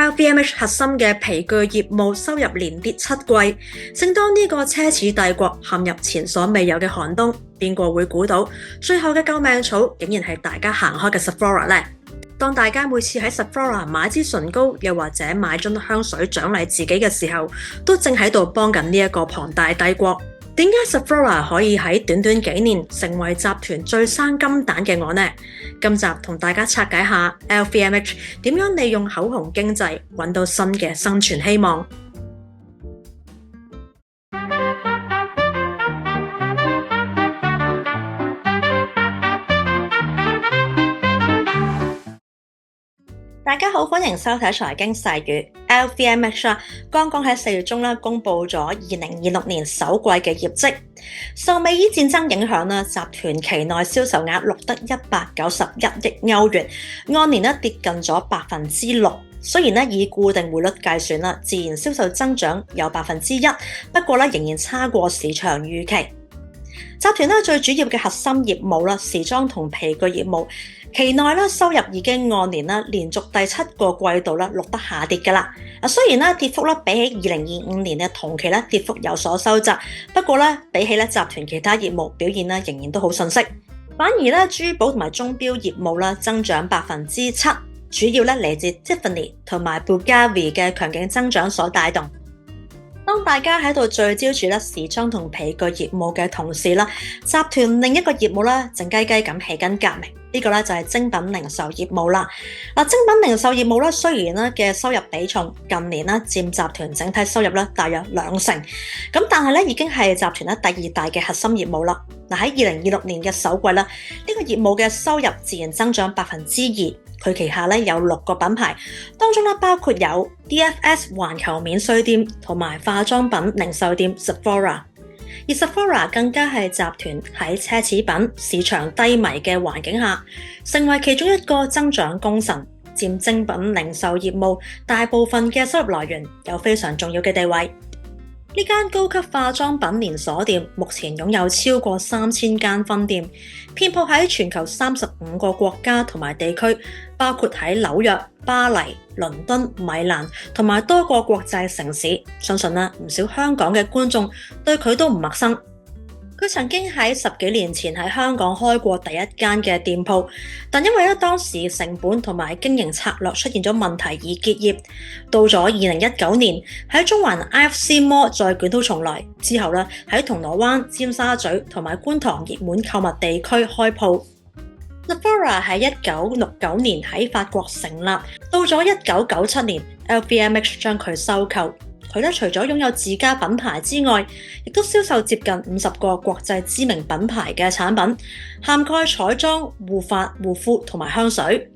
LVMH 核心嘅皮具業務收入連跌7季，正當呢個奢侈帝國陷入前所未有嘅寒冬，邊個會估到最後嘅救命草竟然係大家行開嘅 Sephora 呢？當大家每次喺 Sephora 買支唇膏，又或者買樽香水獎勵自己嘅時候，都正喺度幫緊呢一個龐大帝國。點解 Sephora 可以喺短短幾年成為集團最生金蛋嘅我呢？今集同大家拆解下 LVMH 點樣利用口紅經濟揾到新嘅生存希望。大家好，歡迎收睇財經細語。LVMH 剛剛喺4月中公布咗2026年首季嘅業績。受美伊戰爭影響，集團期內銷售額錄得191億歐元，按年跌近咗6%。雖然以固定匯率計算，自然銷售增長有1%，不過仍然差過市場預期。集團最主要嘅核心業務時裝同皮具業務，期內收入已經按年連續第7個季度錄得下跌㗎啦。雖然跌幅比起2025年嘅同期跌幅有所收窄，不過比起集團其他業務表現仍然都好遜色。反而珠寶同埋鐘錶業務增長7%，主要嚟自 Tiffany 同埋 Bulgari 嘅強勁增長所帶動。當大家喺度聚焦住時裝同皮具業務嘅同時，集團另一個業務靜雞雞咁起緊革命，呢個就係精品零售業務啦。精品零售業務雖然嘅收入比重近年佔集團整體收入大約2成，但係已經係集團第2大嘅核心業務啦。喺2026年嘅首季呢個業務嘅收入自然增長2%。佢旗下有6個品牌，當中包括有 DFS 環球免稅店同埋化妝品零售店 Sephora， 而 Sephora 更加係集團喺奢侈品市場低迷嘅環境下，成為其中一個增長功臣，佔精品零售業務大部分嘅收入來源，有非常重要嘅地位。呢間高級化妝品連鎖店目前擁有超過3000間分店，遍佈喺全球35個國家同埋地區，包括喺紐約、巴黎、倫敦、米蘭同埋多個國際城市。相信唔少香港嘅觀眾對佢都唔陌生。佢曾經喺10幾年前喺香港開過第一間嘅店鋪，但因為當時成本同埋經營策略出現咗問題而結業。到咗2019年喺中環 IFC Mall 再捲土重來之後，喺銅鑼灣、尖沙咀同埋觀塘熱門購物地區開鋪。Sephora 喺1969年喺法國成立，到咗1997年 LVMH 將佢收購。佢除咗擁有自家品牌之外，亦都銷售接近50個國際知名品牌嘅產品，涵蓋彩妝、護髮、護膚同埋香水。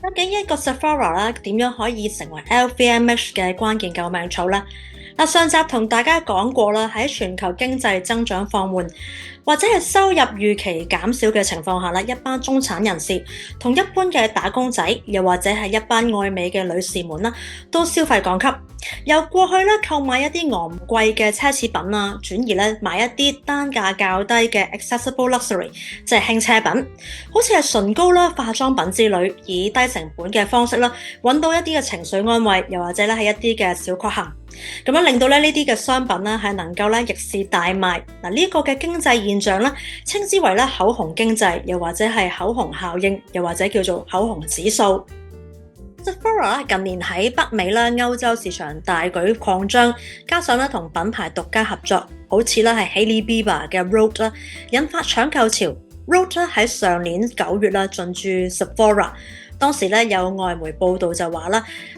究竟一個 Sephora 點樣可以成為 LVMH 嘅關鍵救命草呢？上集同大家講過啦，喺全球經濟增長放緩或者係收入預期減少嘅情況下，一班中產人士同一般嘅打工仔，又或者係一班愛美嘅女士們都消費降級，由過去購買一啲昂貴嘅奢侈品轉而買一啲單價較低嘅 accessible luxury， 即係輕奢品，好似係唇膏化妝品之類，以低成本嘅方式揾到一啲嘅情緒安慰，又或者係一啲嘅小確幸。咁樣令到呢啲嘅商品係能夠逆市大賣。呢個嘅經濟現象稱之為口紅經濟，又或者係口紅效應，又或者叫做口紅指數。Sephora 近年喺北美歐洲市場大舉擴張，加上同品牌獨家合作，好似係 Hailey Bieber 嘅 Rhode 引發搶購潮。Rhode 喺上年9月進駐 Sephora。當時有外媒報道就話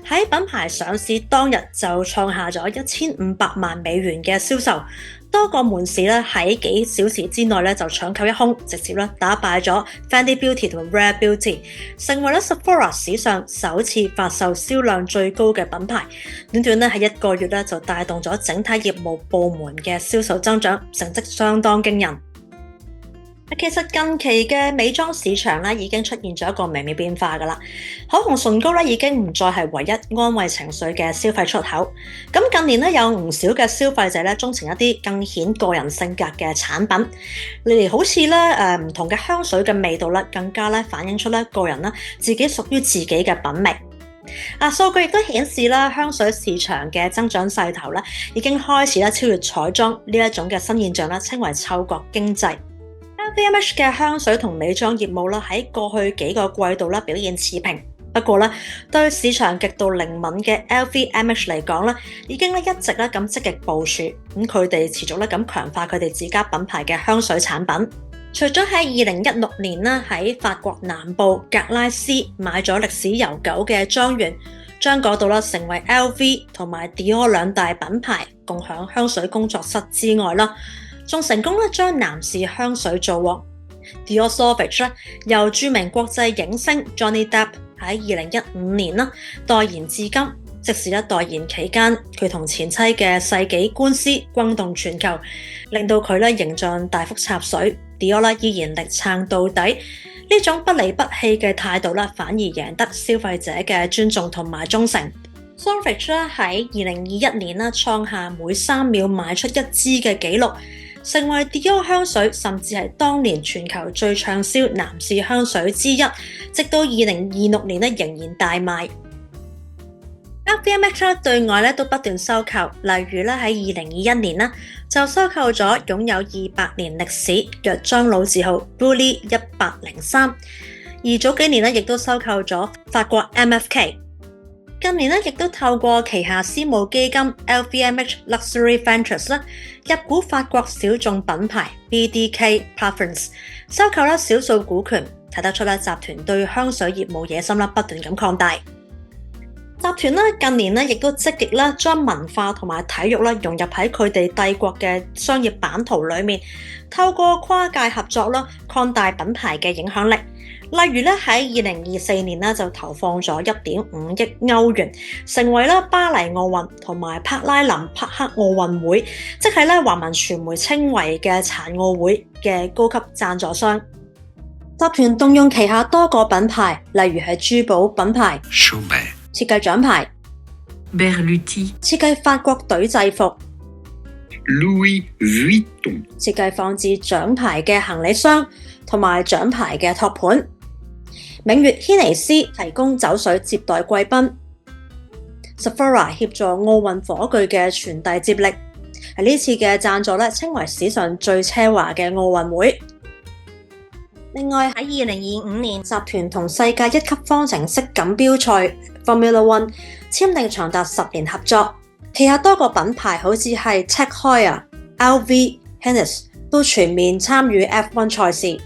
喺品牌上市當日就創下咗1500萬美元嘅銷售，多個門市喺幾小時之內就搶購一空，直接打敗咗 Fenty Beauty 同 Rare Beauty， 成為Sephora 史上首次發售銷量最高嘅品牌。短短喺1個月就帶動咗整體業務部門嘅銷售增長，成績相當驚人。其實近期嘅美妝市場已經出現咗一個微妙變化㗎啦，口紅唇膏已經唔再係唯一安慰情緒嘅消費出口。咁近年有唔少嘅消費者鍾情一啲更顯個人性格嘅產品，例如好似唔同嘅香水嘅味道更加反映出個人自己屬於自己嘅品味。數據亦都顯示啦，香水市場嘅增長勢頭咧，已經開始超越彩妝呢一種嘅新現象啦，稱為嗅覺經濟。LVMH 嘅香水同美妝業務啦，喺過去幾個季度啦表現持平。不過咧，對市場極度靈敏嘅 LVMH 嚟講咧，已經一直咁積極部署，咁佢哋持續咁強化佢哋自家品牌嘅香水產品。除咗喺2016年啦，喺法國南部格拉斯買咗歷史悠久嘅莊園，將嗰度成為 LV 同埋 Dior 兩大品牌共享香水工作室之外啦，仲成功將男士香水做鑊。Dior Sauvage 由著名國際影星 Johnny Depp 喺2015年代言至今，即使代言期間佢同前妻嘅世紀官司轟動全球，令到佢形象大幅插水。Dior 依然力撐到底，呢種不離不棄嘅態度反而贏得消費者嘅尊重同埋忠誠。Sauvage 喺2021年創下每3秒賣出1支嘅紀錄，成為 Dior 香水甚至係當年全球最暢銷男士香水之一，直到2026年仍然大賣。LVMH 對外都不斷收購，例如喺2021年就收購咗擁有200年歷史藥妝老字號 Bully 103，而早幾年亦都收購咗法國 MFK。近年亦都透過旗下私募基金 LVMH Luxury Ventures 入股法國小眾品牌 BDK Parfums， 收購少數股權，睇得出集團對香水業務野心不斷咁擴大。集團近年亦都積極將文化同埋體育融入喺佢哋帝國嘅商業版圖裏面，透過跨界合作擴大品牌嘅影響力。例如喺2024年就投放咗1.5億歐元，成為巴黎奧運同埋帕拉林匹克奧運會，即係華文傳媒稱為嘅殘奧會嘅高級贊助商。集團動用旗下多個品牌，例如係珠寶品牌設計獎牌，Berluti設計法國隊制服，Louis Vuitton設計放置獎牌嘅行李箱同埋獎牌嘅托盤，明月軒尼詩提供酒水接待貴賓，Sephora 協助奧運火炬嘅傳遞接力。呢次嘅贊助稱為史上最奢華嘅奧運會。另外喺2025年，集團同世界1級方程式錦標賽 Formula One 簽訂長達10年合作，旗下多個品牌好似係 Tag Heuer、LV、Hennes 都全面參與 F1 賽事。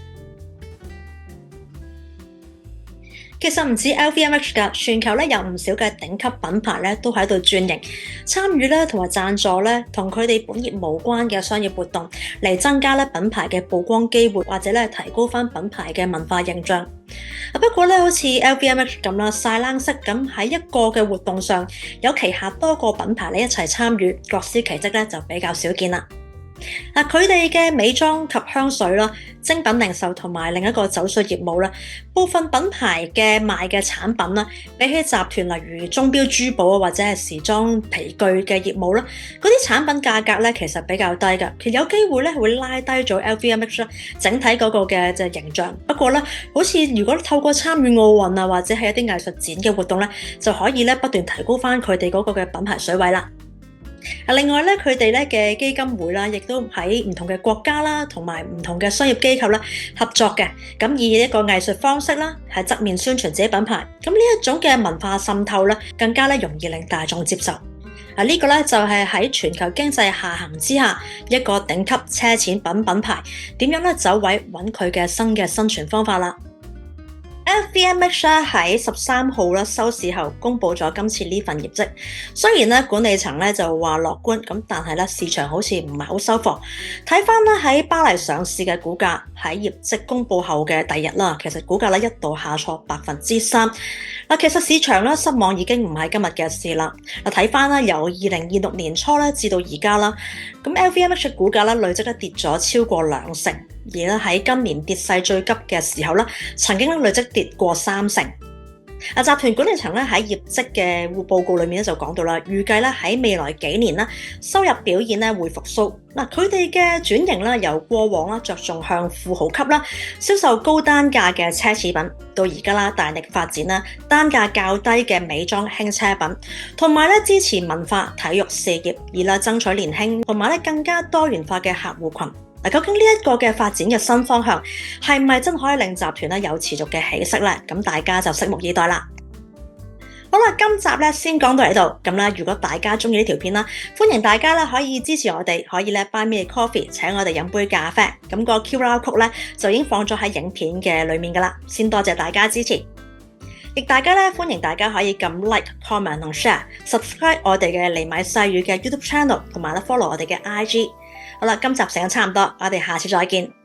其實唔止 LVMH 㗎，全球有唔少嘅頂級品牌都喺度轉型，參與同埋贊助同佢哋本業無關嘅商業活動，嚟增加品牌嘅曝光機會，或者提高返品牌嘅文化形象。不過好似 LVMH 咁啦，晒冷式咁喺一個嘅活動上，有旗下多個品牌一齊參與，各司其職就比較少見啦。佢哋嘅美妝及香水啦、精品零售同埋另一個酒稅業務啦，部分品牌嘅賣嘅產品啦，比起集團例如鐘錶珠寶或者係時裝皮具嘅業務啦，嗰啲產品價格其實比較低㗎，其實有機會會拉低咗 LVMH 整體嗰個嘅形象。不過好似如果透過參與奧運啊或者係一啲藝術展嘅活動就可以不斷提高返佢哋嗰個嘅品牌水位啦。另外佢哋嘅基金會啦，亦都喺唔同嘅國家啦，同埋唔同嘅商業機構合作嘅，咁以一個藝術方式啦，喺側面宣傳自己品牌。咁呢一種嘅文化滲透更加容易令大眾接受。呢個就係喺全球經濟下行之下，一個頂級奢侈品牌點樣走位揾佢嘅新嘅生存方法啦。LVMH 喺13號收市後公佈咗今次呢份業績，雖然管理層就話樂觀，咁但係市場好似唔係好收貨。睇翻喺巴黎上市嘅股價喺業績公佈後嘅第日啦，其實股價一度下挫3%。其實市場失望已經唔係今日嘅事啦。睇翻由2026年初至到而家啦，咁 LVMH 股價累積跌咗超過2成。而喺今年跌勢最急嘅時候曾經累積跌過3成。集團管理層咧喺業績嘅報告裏面咧就講到啦，預計咧喺未來幾年啦，收入表現咧會復甦。佢哋嘅轉型啦，由過往啦着重向富豪級啦銷售高單價嘅奢侈品，到而家啦大力發展啦單價較低嘅美妝輕奢品，同埋咧支持文化體育事業，而啦爭取年輕同埋咧更加多元化嘅客戶群。究竟呢一個嘅發展嘅新方向係咪真可以令集團咧有持續嘅起色呢？咁大家就拭目以待啦。好啦，今集咧先講到喺度。咁咧，如果大家中意呢條片啦，歡迎大家咧可以支持我哋，可以咧 Buy Me a Coffee 請我哋飲杯咖啡。咁個 QR code 咧就已經放咗喺影片嘅裏面噶啦。先多謝大家支持，亦大家咧歡迎大家可以撳 Like、Comment 同 Share、Subscribe 我哋嘅厘米細語嘅 YouTube Channel， 同埋咧 Follow 我哋嘅IG。好啦，今集時間差唔多，我哋下次再見。